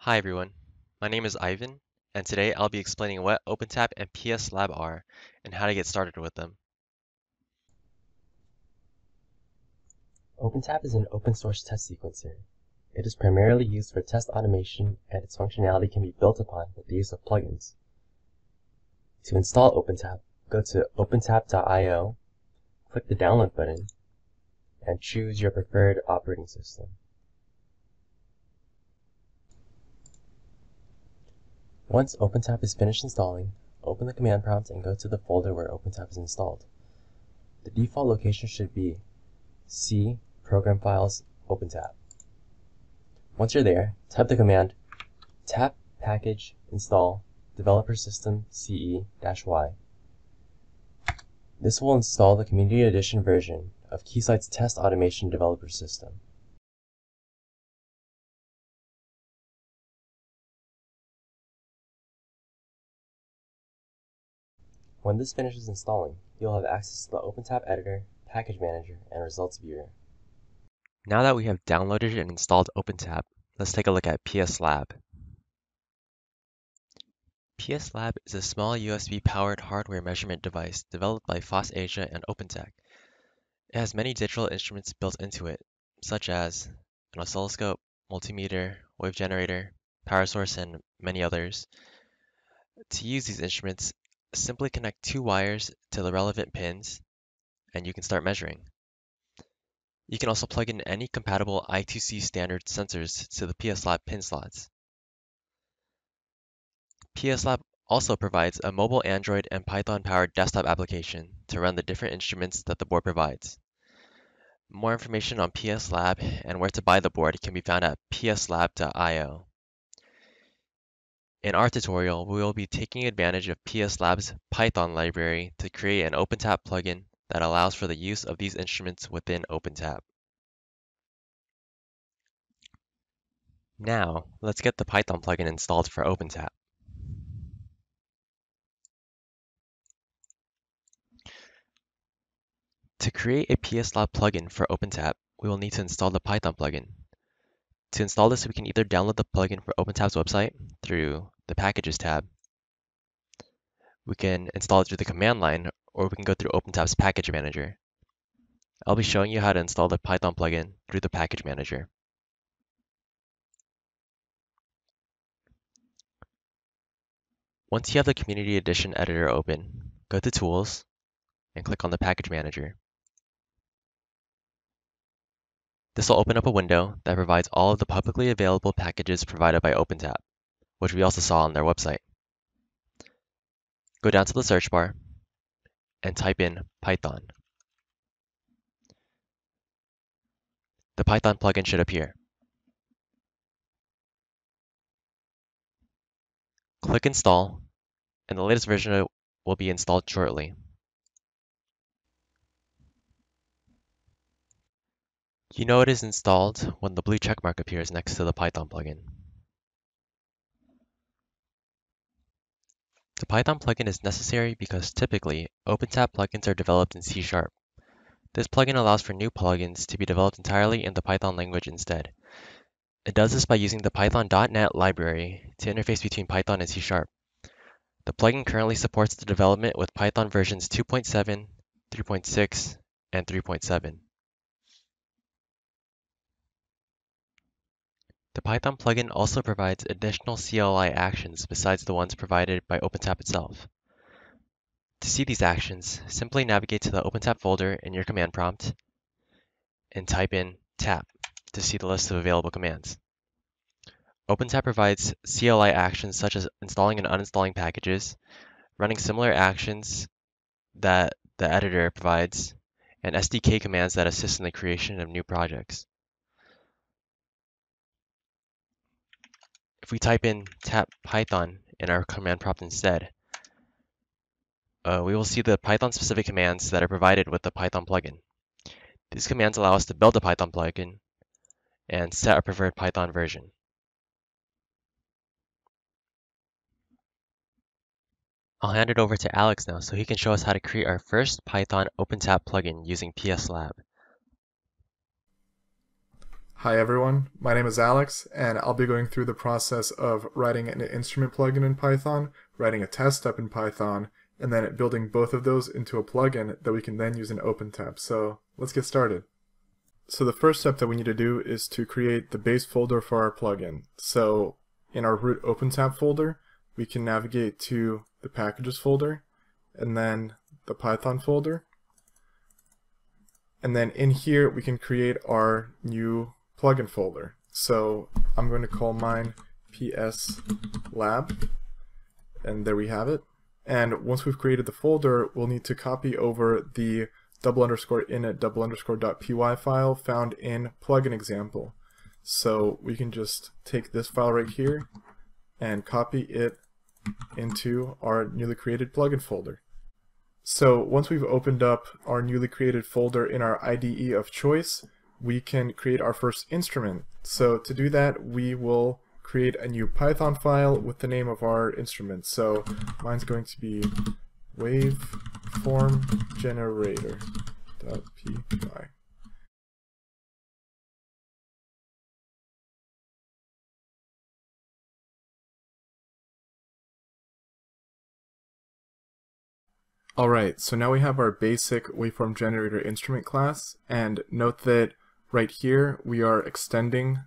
Hi everyone, my name is Ivan, and today I'll be explaining what OpenTAP and PSLab are and how to get started with them. OpenTAP is an open source test sequencer. It is primarily used for test automation, and its functionality can be built upon with the use of plugins. To install OpenTAP, go to opentab.io, click the download button, and choose your preferred operating system. Once OpenTAP is finished installing, open the command prompt and go to the folder where OpenTAP is installed. The default location should be C, Program Files, OpenTAP. Once you're there, type the command tap package install developer system CE-Y. This will install the Community Edition version of Keysight's Test Automation Developer System. When this finishes installing, you'll have access to the OpenTAP editor, package manager, and results viewer. Now that we have downloaded and installed OpenTAP, let's take a look at PSLab. PSLab is a small USB-powered hardware measurement device developed by FOSSASIA and OpenTAP. It has many digital instruments built into it, such as an oscilloscope, multimeter, wave generator, power source, and many others. To use these instruments, simply connect two wires to the relevant pins, and you can start measuring. You can also plug in any compatible I2C standard sensors to the PSLab pin slots. PSLab also provides a mobile Android and Python-powered desktop application to run the different instruments that the board provides. More information on PSLab and where to buy the board can be found at pslab.io. In our tutorial, we will be taking advantage of PSLab's Python library to create an OpenTAP plugin that allows for the use of these instruments within OpenTAP. Now, let's get the Python plugin installed for OpenTAP. To create a PSLab plugin for OpenTAP, we will need to install the Python plugin. To install this, we can either download the plugin from OpenTAP's website through the Packages tab. We can install it through the command line, or we can go through OpenTAP's Package Manager. I'll be showing you how to install the Python plugin through the Package Manager. Once you have the Community Edition editor open, go to Tools and click on the Package Manager. This will open up a window that provides all of the publicly available packages provided by OpenTAP, which we also saw on their website. Go down to the search bar and type in Python. The Python plugin should appear. Click Install, and the latest version will be installed shortly. You know it is installed when the blue checkmark appears next to the Python plugin. The Python plugin is necessary because typically, OpenTAP plugins are developed in C#. This plugin allows for new plugins to be developed entirely in the Python language instead. It does this by using the python.net library to interface between Python and C#. The plugin currently supports the development with Python versions 2.7, 3.6, and 3.7. The Python plugin also provides additional CLI actions besides the ones provided by OpenTAP itself. To see these actions, simply navigate to the OpenTAP folder in your command prompt and type in tap to see the list of available commands. OpenTAP provides CLI actions such as installing and uninstalling packages, running similar actions that the editor provides, and SDK commands that assist in the creation of new projects. If we type in tap Python in our command prompt instead, we will see the Python-specific commands that are provided with the Python plugin. These commands allow us to build a Python plugin and set our preferred Python version. I'll hand it over to Alex now so he can show us how to create our first Python OpenTAP plugin using PSLab. Hi everyone, my name is Alex, and I'll be going through the process of writing an instrument plugin in Python, writing a test step in Python, and then building both of those into a plugin that we can then use in OpenTAP. So let's get started. So the first step that we need to do is to create the base folder for our plugin. So in our root OpenTAP folder, we can navigate to the packages folder, and then the Python folder. And then in here, we can create our new plugin folder. So I'm going to call mine PSLab, and there we have it. And once we've created the folder, we'll need to copy over the _init_.py file found in plugin example. So we can just take this file right here and copy it into our newly created plugin folder. So once we've opened up our newly created folder in our IDE of choice, we can create our first instrument. So to do that, we will create a new Python file with the name of our instrument. So mine's going to be waveform generator.py. Alright, so now we have our basic waveform generator instrument class, and note that right here we are extending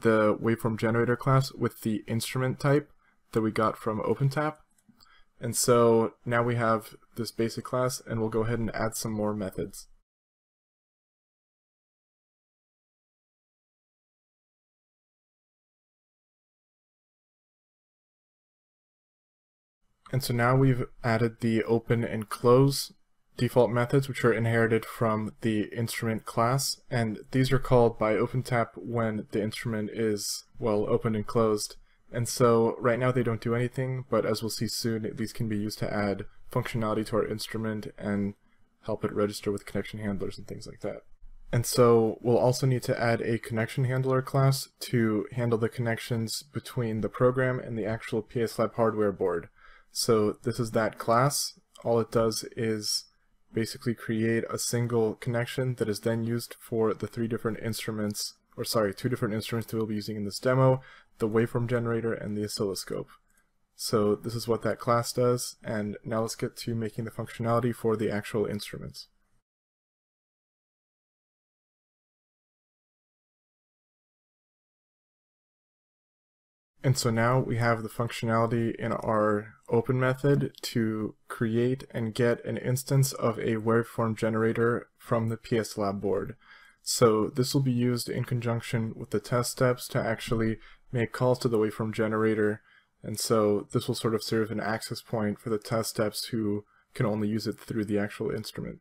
the waveform generator class with the instrument type that we got from OpenTAP. And so now we have this basic class, and we'll go ahead and add some more methods. And so now we've added the open and close default methods, which are inherited from the instrument class, and these are called by OpenTAP when the instrument is, well, opened and closed. And so right now they don't do anything, but as we'll see soon, these can be used to add functionality to our instrument and help it register with connection handlers and things like that. And so we'll also need to add a connection handler class to handle the connections between the program and the actual PSLab hardware board. So this is that class. All it does is basically create a single connection that is then used for the two different instruments that we'll be using in this demo, the waveform generator and the oscilloscope. So this is what that class does, and now let's get to making the functionality for the actual instruments. And so now we have the functionality in our open method to create and get an instance of a waveform generator from the PSLab board. So this will be used in conjunction with the test steps to actually make calls to the waveform generator. And so this will sort of serve an access point for the test steps who can only use it through the actual instrument.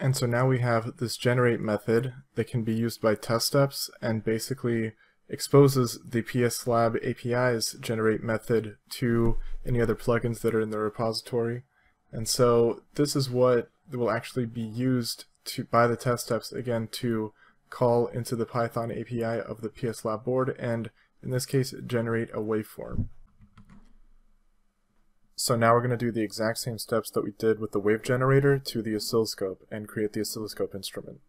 And so now we have this generate method that can be used by test steps and basically exposes the PSLab API's generate method to any other plugins that are in the repository. And so this is what will actually be used by the test steps, again, to call into the Python API of the PSLab board, and in this case, generate a waveform. So now we're going to do the exact same steps that we did with the wave generator to the oscilloscope and create the oscilloscope instrument.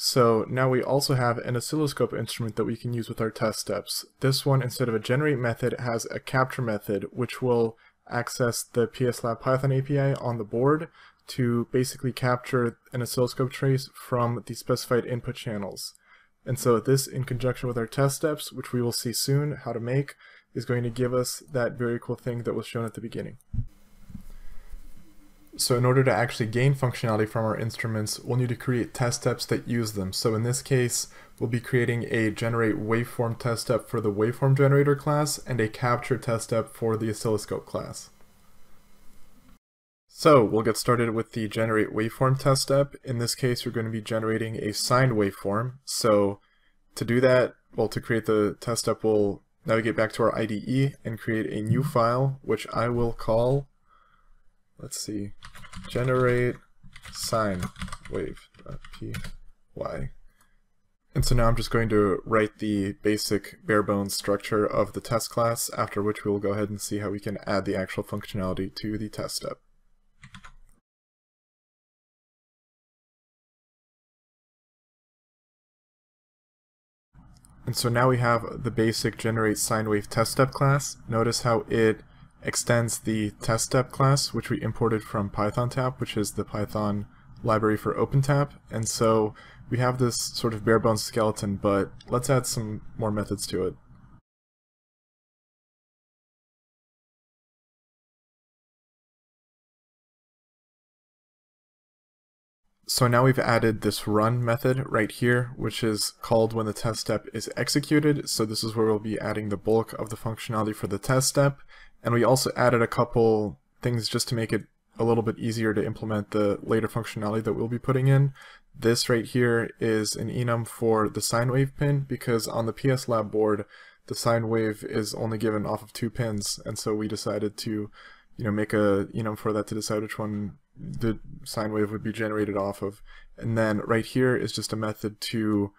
So now we also have an oscilloscope instrument that we can use with our test steps. This one, instead of a generate method, has a capture method, which will access the PSLab Python API on the board to basically capture an oscilloscope trace from the specified input channels. And so this, in conjunction with our test steps, which we will see soon how to make, is going to give us that very cool thing that was shown at the beginning. So in order to actually gain functionality from our instruments, we'll need to create test steps that use them. So in this case, we'll be creating a generate waveform test step for the waveform generator class and a capture test step for the oscilloscope class. So we'll get started with the generate waveform test step. In this case, we're going to be generating a sine waveform. So to do that, well, to create the test step, we'll navigate back to our IDE and create a new file, which I will call, let's see, generate sine wave.py. And so now I'm just going to write the basic bare bones structure of the test class, after which we will go ahead and see how we can add the actual functionality to the test step. And so now we have the basic generate sine wave test step class. Notice how it extends the test step class, which we imported from PythonTAP, which is the Python library for OpenTAP. And so we have this sort of bare bones skeleton, but let's add some more methods to it. So now we've added this run method right here, which is called when the test step is executed. So this is where we'll be adding the bulk of the functionality for the test step. And we also added a couple things just to make it a little bit easier to implement the later functionality that we'll be putting in. This right here is an enum for the sine wave pin, because on the PSLab board, the sine wave is only given off of 2 pins. And so we decided to, make a enum for that to decide which one the sine wave would be generated off of. And then right here is just a method to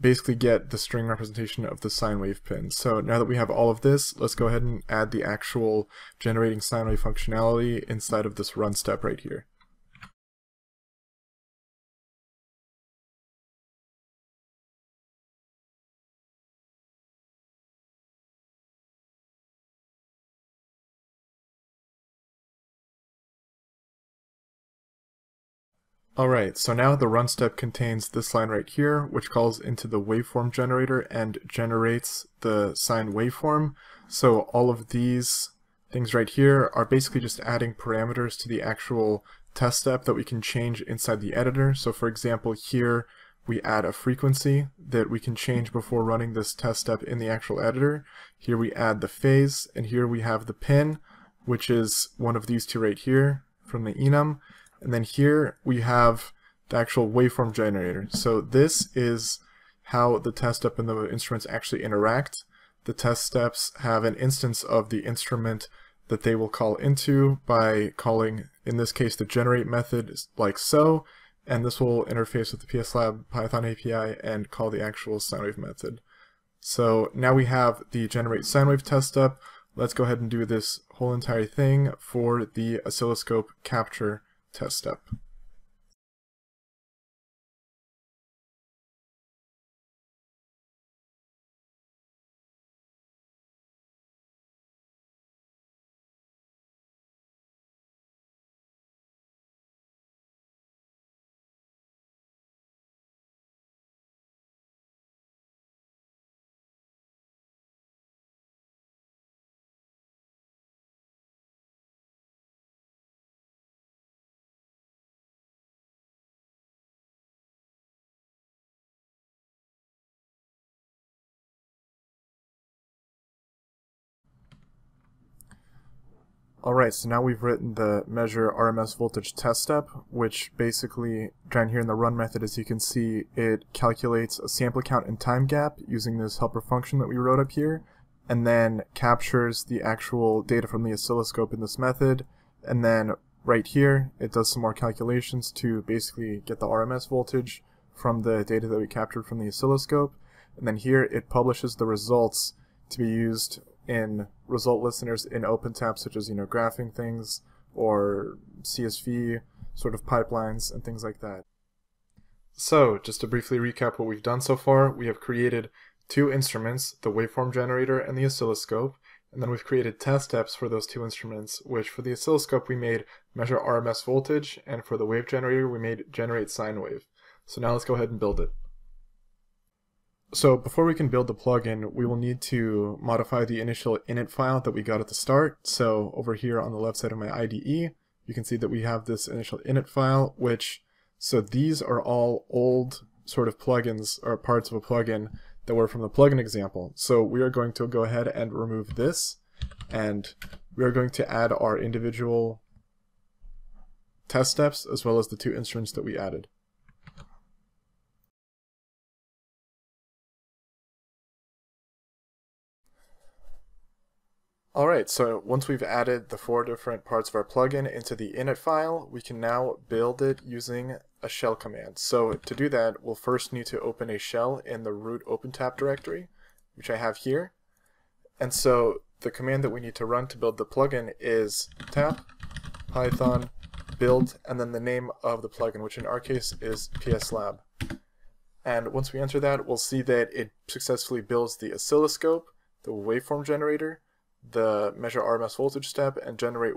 basically get the string representation of the sine wave pin. So now that we have all of this, let's go ahead and add the actual generating sine wave functionality inside of this run step right here. Alright, so now the run step contains this line right here, which calls into the waveform generator and generates the sine waveform. So all of these things right here are basically just adding parameters to the actual test step that we can change inside the editor. So for example, here we add a frequency that we can change before running this test step in the actual editor. Here we add the phase, and here we have the pin, which is one of these two right here from the enum. And then here we have the actual waveform generator. So this is how the test step and the instruments actually interact. The test steps have an instance of the instrument that they will call into by calling, in this case, the generate method like so, and this will interface with the PSLab Python API and call the actual sine wave method. So now we have the generate sine wave test step. Let's go ahead and do this whole entire thing for the oscilloscope capture test step. Alright, so now we've written the measure RMS voltage test step, which basically, down here in the run method, as you can see, it calculates a sample count and time gap using this helper function that we wrote up here, and then captures the actual data from the oscilloscope in this method, and then right here, it does some more calculations to basically get the RMS voltage from the data that we captured from the oscilloscope, and then here it publishes the results to be used in result listeners in OpenTAP, such as, graphing things or CSV sort of pipelines and things like that. So, just to briefly recap what we've done so far, we have created 2 instruments, the waveform generator and the oscilloscope, and then we've created test steps for those 2 instruments, which for the oscilloscope we made measure RMS voltage, and for the wave generator we made generate sine wave. So now let's go ahead and build it. So before we can build the plugin, we will need to modify the initial init file that we got at the start. So over here on the left side of my IDE, you can see that we have this initial init file, so these are all old sort of plugins or parts of a plugin that were from the plugin example. So we are going to go ahead and remove this, and we are going to add our individual test steps as well as the 2 instruments that we added. Alright, so once we've added the 4 different parts of our plugin into the init file, we can now build it using a shell command. So to do that, we'll first need to open a shell in the root OpenTAP directory, which I have here. And so the command that we need to run to build the plugin is tap python build and then the name of the plugin, which in our case is PSLab. And once we enter that, we'll see that it successfully builds the oscilloscope, the waveform generator, the measure RMS voltage step, and generate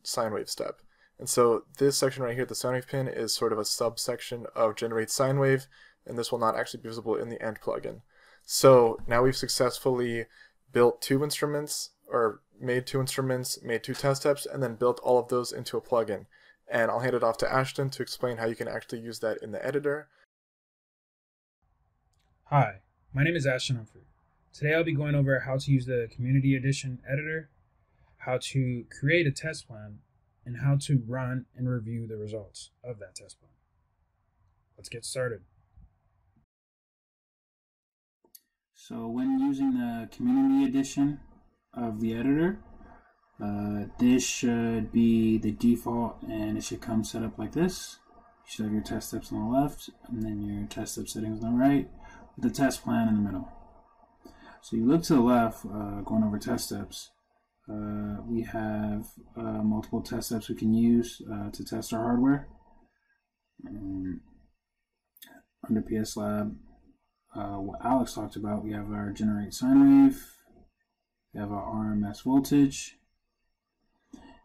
sine wave step. And so this section right here, the sine wave pin, is sort of a subsection of generate sine wave, and this will not actually be visible in the end plugin. So now we've successfully built 2 instruments, or made 2 instruments, made 2 test steps, and then built all of those into a plugin. And I'll hand it off to Ashton to explain how you can actually use that in the editor. Hi, my name is Ashton Humphrey. Today I'll be going over how to use the Community Edition editor, how to create a test plan, and how to run and review the results of that test plan. Let's get started. So when using the Community Edition of the editor, this should be the default, and it should come set up like this. You should have your test steps on the left, and then your test step settings on the right, with the test plan in the middle. So you look to the left, going over test steps. We have multiple test steps we can use to test our hardware. Under PSLab, what Alex talked about, we have our generate sine wave, we have our RMS voltage.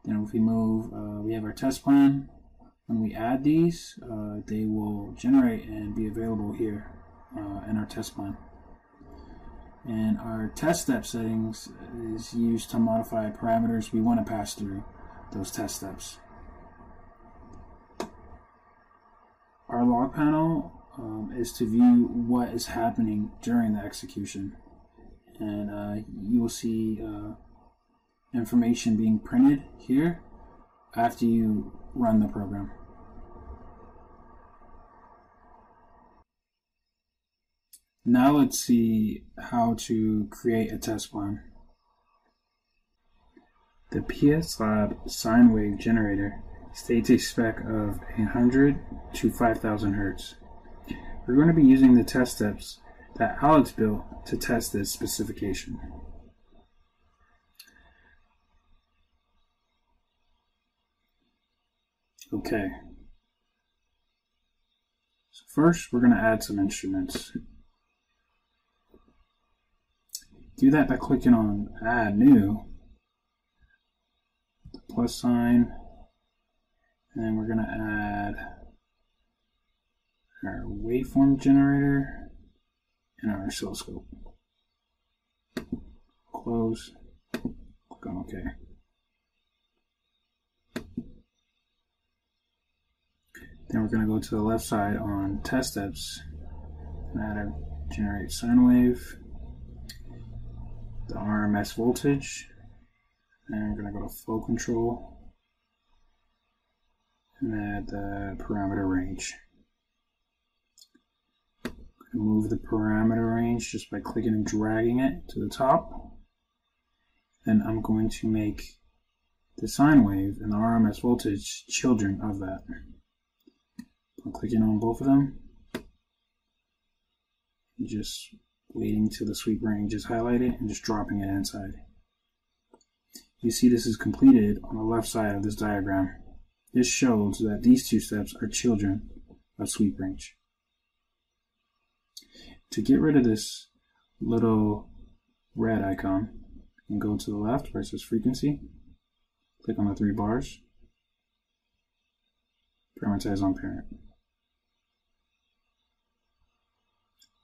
Then if we move, we have our test plan. When we add these, they will generate and be available here in our test plan. And our test step settings is used to modify parameters we want to pass through those test steps. Our log panel is to view what is happening during the execution. And you will see information being printed here after you run the program. Now let's see how to create a test plan. The PSLab sine wave generator states a spec of 100 to 5000 Hz. We're going to be using the test steps that Alex built to test this specification. Okay. So first, we're going to add some instruments. Do that by clicking on Add New, the plus sign, and then we're going to add our waveform generator and our oscilloscope. Close, click on OK. Then we're going to go to the left side on test steps and add our generate sine wave, the RMS voltage, and we're going to go to flow control and add the parameter range. Move the parameter range just by clicking and dragging it to the top. Then I'm going to make the sine wave and the RMS voltage children of that. I'm clicking on both of them, just waiting till the sweep range is highlighted and just dropping it inside. You see this is completed on the left side of this diagram. This shows that these 2 steps are children of sweep range. To get rid of this little red icon, you can go to the left where it says frequency, click on the 3 bars, parameterize on parent.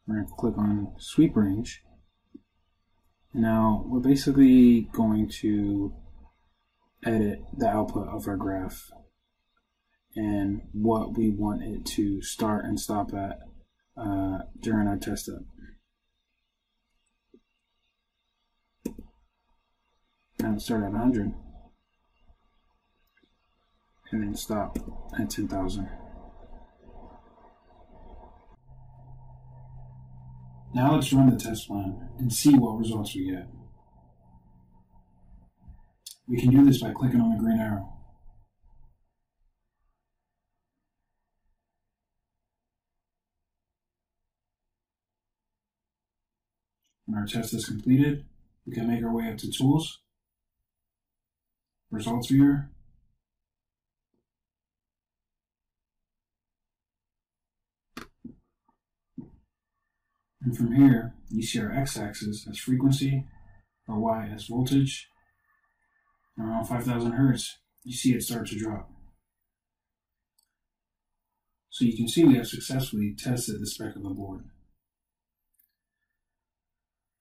We're going to click on sweep range. Now we're basically going to edit the output of our graph and what we want it to start and stop at during our test step. And we'll start at 100 and then stop at 10,000. Now let's run the test plan and see what results we get. We can do this by clicking on the green arrow. When our test is completed, we can make our way up to Tools, Results Viewer, and from here, you see our x-axis as frequency, our y as voltage, and around 5,000 Hertz, you see it start to drop. So you can see we have successfully tested the spec of the board.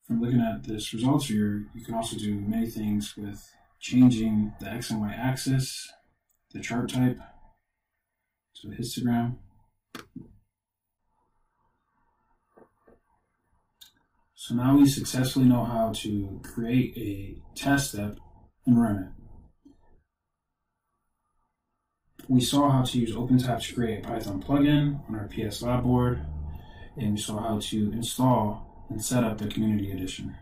From looking at this results viewer, you can also do many things with changing the x and y axis, the chart type, to a histogram. So now we successfully know how to create a test step and run it. We saw how to use OpenTAP to create a Python plugin on our PSLab board, and we saw how to install and set up the Community Edition.